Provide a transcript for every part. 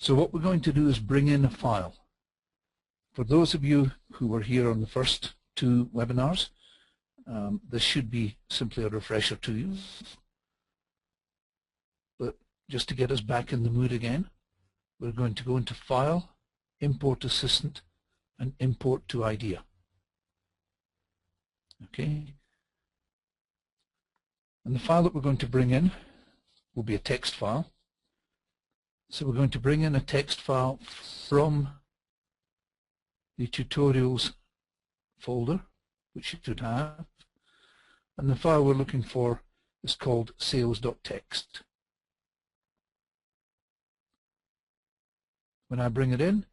So what we're going to do is bring in a file. For those of you who were here on the first two webinars, this should be simply a refresher to you. But just to get us back in the mood again, we're going to go into File, Import Assistant, and Import to Idea. Okay. And the file that we're going to bring in will be a text file. So we're going to bring in a text file from the tutorials folder, which you should have. And the file we're looking for is called sales.txt. When I bring it in,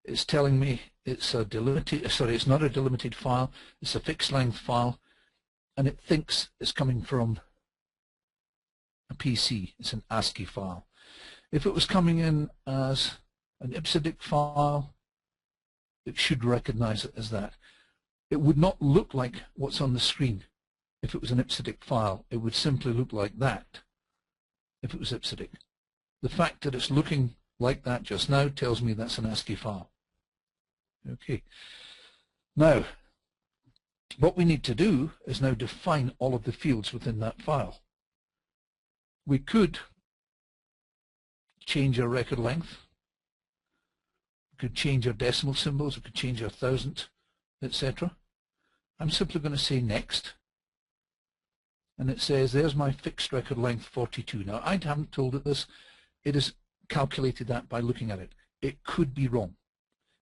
it's telling me it's a delimited, sorry, it's not a delimited file, it's a fixed length file, and it thinks it's coming from a PC. It's an ASCII file. If it was coming in as an IPSIDIC file, it should recognize it as that. It would not look like what's on the screen if it was an IPSIDIC file. It would simply look like that if it was IPSIDIC. The fact that it's looking like that just now tells me that's an ASCII file. Okay. Now, what we need to do is now define all of the fields within that file. We could change our record length, we could change our decimal symbols, we could change our thousandth, etc. I'm simply going to say next, and it says there's my fixed record length 42. Now I haven't told it this, it has calculated that by looking at it. It could be wrong.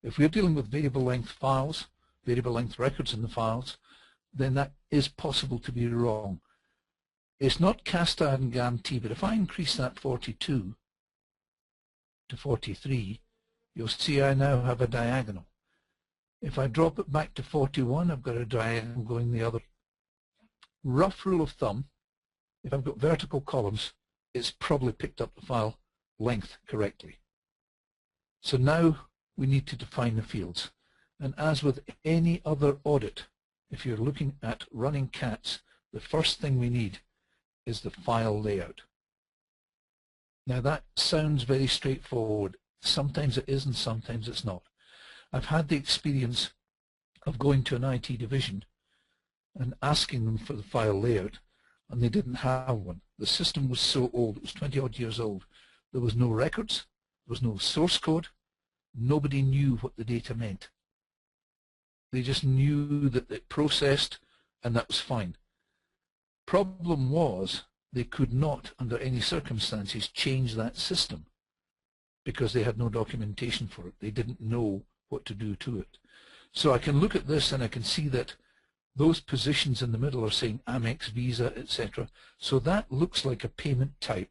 If we're dealing with variable length files, variable length records in the files, then that is possible to be wrong. It's not cast iron guarantee, but if I increase that 42 to 43, you'll see I now have a diagonal. If I drop it back to 41, I've got a diagonal going the other. Rough rule of thumb, if I've got vertical columns, it's probably picked up the file length correctly. So now we need to define the fields. And as with any other audit, if you're looking at running CATs, the first thing we need is the file layout. Now that sounds very straightforward. Sometimes it is and sometimes it's not. I've had the experience of going to an IT division and asking them for the file layout, and they didn't have one. The system was so old, it was 20 odd years old. There was no records, there was no source code, nobody knew what the data meant. They just knew that it processed and that was fine. Problem was, they could not, under any circumstances, change that system because they had no documentation for it. They didn't know what to do to it. So I can look at this and I can see that those positions in the middle are saying Amex, Visa, etc. So that looks like a payment type.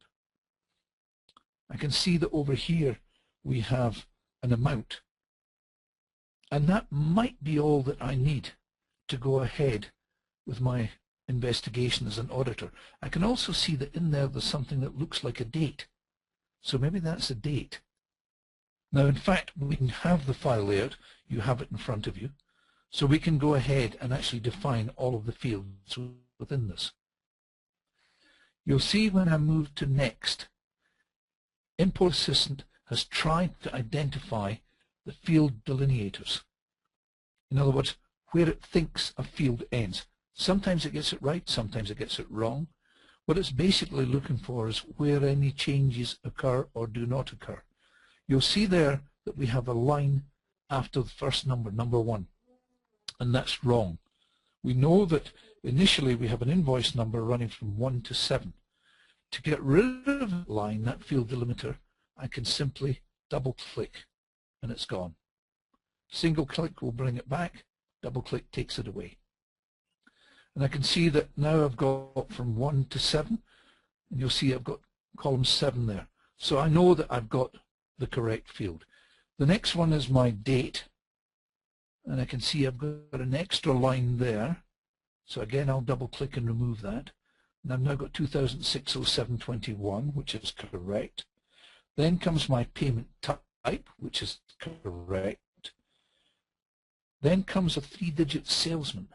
I can see that over here we have an amount. And that might be all that I need to go ahead with my investigation as an auditor. I can also see that in there there's something that looks like a date. So maybe that's a date. Now in fact we can have the file layout, you have it in front of you, so we can go ahead and actually define all of the fields within this. You'll see when I move to next, Import Assistant has tried to identify the field delineators. In other words, where it thinks a field ends. Sometimes it gets it right, sometimes it gets it wrong. What it's basically looking for is where any changes occur or do not occur. You'll see there that we have a line after the first number, number 1, and that's wrong. We know that initially we have an invoice number running from 1 to 7. To get rid of the line, that field delimiter, I can simply double click and it's gone. Single click will bring it back, double click takes it away. And I can see that now I've got from 1 to 7, and you'll see I've got column 7 there. So I know that I've got the correct field. The next one is my date, and I can see I've got an extra line there. So again, I'll double click and remove that. And I've now got 2006-07-21, which is correct. Then comes my payment type, which is correct. Then comes a 3-digit salesman.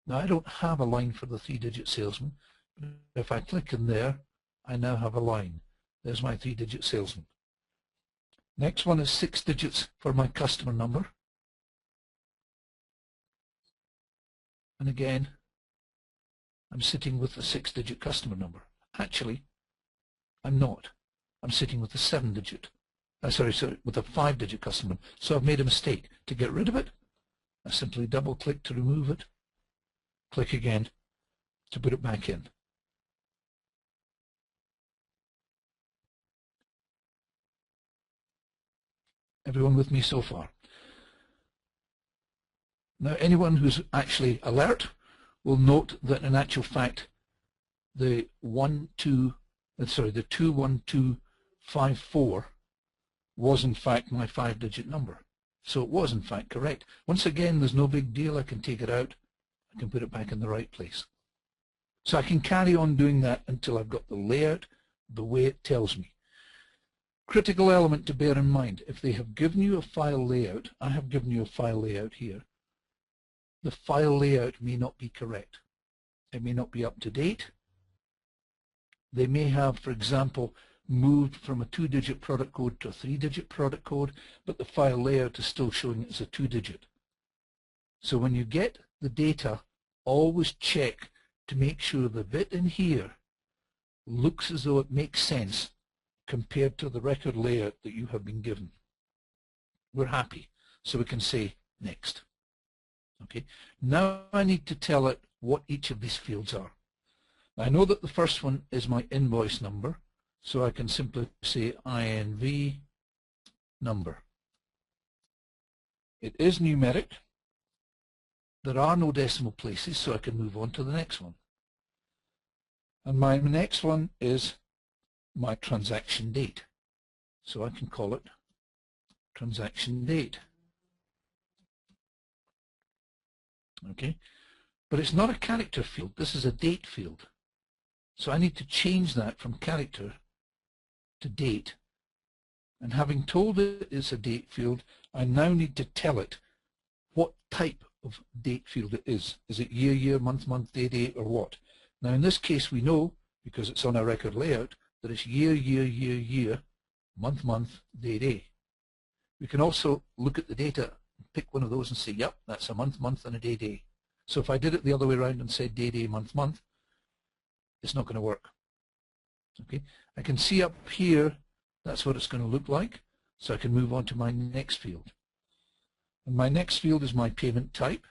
Now I don't have a line for the 3-digit salesman, but if I click in there, I now have a line. There's my 3-digit salesman. Next one is 6 digits for my customer number. And again, I'm sitting with the 6-digit customer number. Actually, I'm not. I'm sitting with the 7-digit. Sorry, with a 5-digit customer number. So I've made a mistake. To get rid of it, I simply double-click to remove it. Click again to put it back in. Everyone with me so far? Now, anyone who's actually alert will note that in actual fact the 21254 was in fact my 5-digit number. So it was in fact correct. Once again, there's no big deal. I can take it out. I can put it back in the right place. So I can carry on doing that until I've got the layout the way it tells me. Critical element to bear in mind, if they have given you a file layout, I have given you a file layout here, the file layout may not be correct. It may not be up to date. They may have, for example, moved from a 2-digit product code to a 3-digit product code, but the file layout is still showing it's a 2-digit. So when you get the data, always check to make sure the bit in here looks as though it makes sense compared to the record layout that you have been given. We're happy, so we can say next. Okay. Now I need to tell it what each of these fields are. I know that the first one is my invoice number, so I can simply say INV number. It is numeric. There are no decimal places, so I can move on to the next one. And my next one is my transaction date. So I can call it transaction date. Okay, but it's not a character field. This is a date field. So I need to change that from character to date. And having told it it's a date field, I now need to tell it what type of date field it is. Is it year, year, month, month, day, day, or what? Now in this case we know, because it's on our record layout, that it's year, year, year, year, month, month, day, day. We can also look at the data, pick one of those and say, yep, that's a month, month, and a day, day. So if I did it the other way around and said day, day, month, month, it's not going to work. Okay, I can see up here, that's what it's going to look like. So I can move on to my next field. And my next field is my payment type.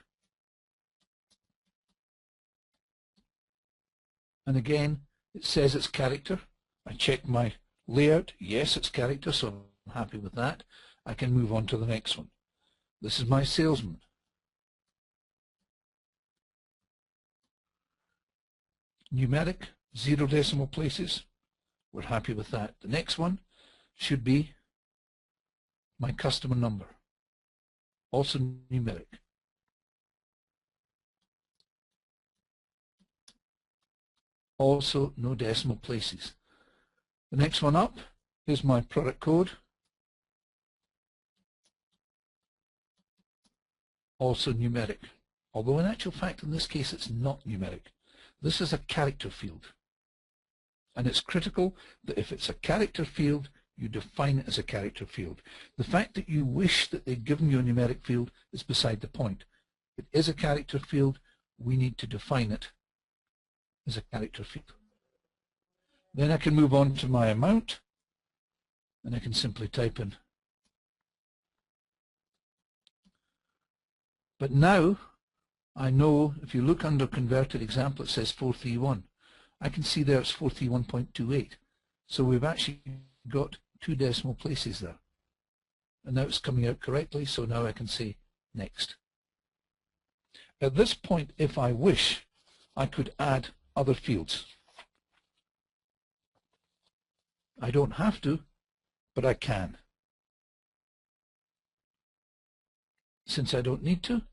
And again, it says it's character. I check my layout. Yes, it's character, so I'm happy with that. I can move on to the next one. This is my salesman. Numeric, 0 decimal places. We're happy with that. The next one should be my customer number. Also numeric. Also no decimal places. The next one up is my product code. Also numeric. Although in actual fact in this case it's not numeric. This is a character field. And it's critical that if it's a character field, you define it as a character field. The fact that you wish that they'd given you a numeric field is beside the point. It is a character field. We need to define it as a character field. Then I can move on to my amount, and I can simply type in. But now I know if you look under converted example, it says 431. I can see there it's 431.28. So we've actually got 2 decimal places there. And now it's coming out correctly, so now I can say next. At this point, if I wish, I could add other fields. I don't have to, but I can. Since I don't need to,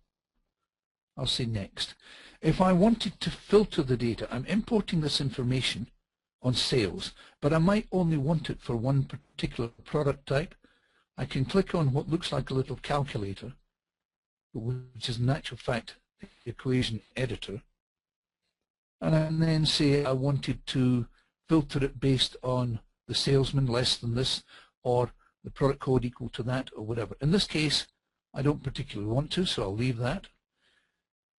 I'll say next. If I wanted to filter the data, I'm importing this information on sales, but I might only want it for one particular product type. I can click on what looks like a little calculator, which is in actual fact the equation editor, and then say I wanted to filter it based on the salesman less than this, or the product code equal to that, or whatever. In this case, I don't particularly want to, so I'll leave that.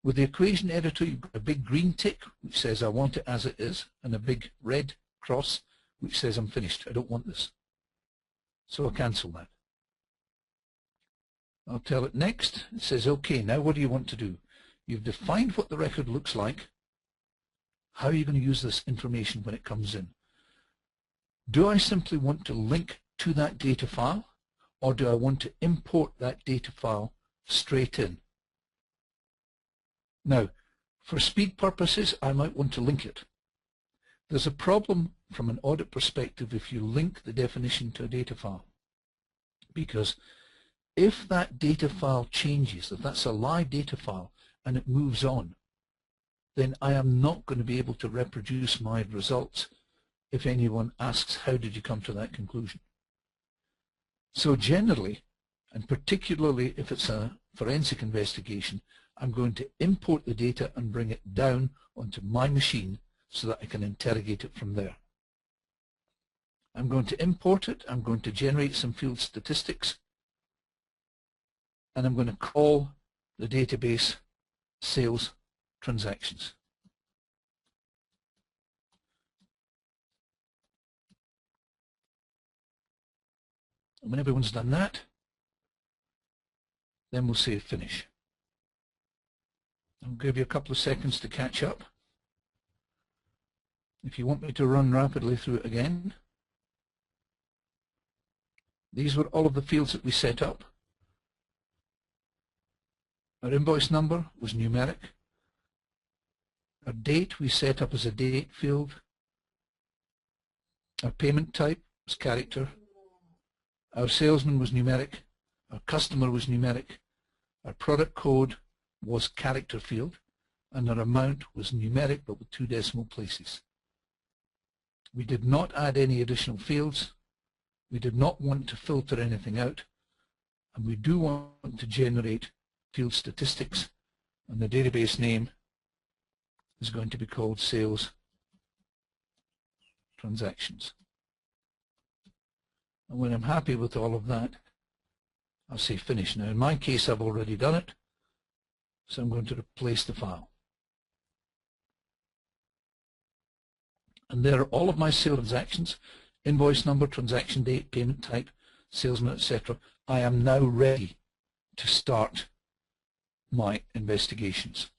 With the equation editor, you've got a big green tick, which says I want it as it is, and a big red cross, which says I'm finished. I don't want this. So I'll cancel that. I'll tell it next. It says, okay, now what do you want to do? You've defined what the record looks like. How are you going to use this information when it comes in? Do I simply want to link to that data file, or do I want to import that data file straight in? Now, for speed purposes, I might want to link it. There's a problem from an audit perspective if you link the definition to a data file, because if that data file changes, if that's a live data file and it moves on, then I am not going to be able to reproduce my results if anyone asks, how did you come to that conclusion? So generally, and particularly if it's a forensic investigation, I'm going to import the data and bring it down onto my machine so that I can interrogate it from there. I'm going to import it, I'm going to generate some field statistics, and I'm going to call the database sales transactions. And when everyone's done that, then we'll say finish. I'll give you a couple of seconds to catch up. If you want me to run rapidly through it again, these were all of the fields that we set up. Our invoice number was numeric. Our date we set up as a date field. Our payment type was character. Our salesman was numeric. Our customer was numeric. Our product code was character field. And our amount was numeric but with 2 decimal places. We did not add any additional fields. We did not want to filter anything out. And we do want to generate field statistics, and the database name is going to be called sales transactions. And when I'm happy with all of that, I'll say finish. Now in my case I've already done it, so I'm going to replace the file. And there are all of my sales transactions: invoice number, transaction date, payment type, salesman, etc. I am now ready to start my investigations.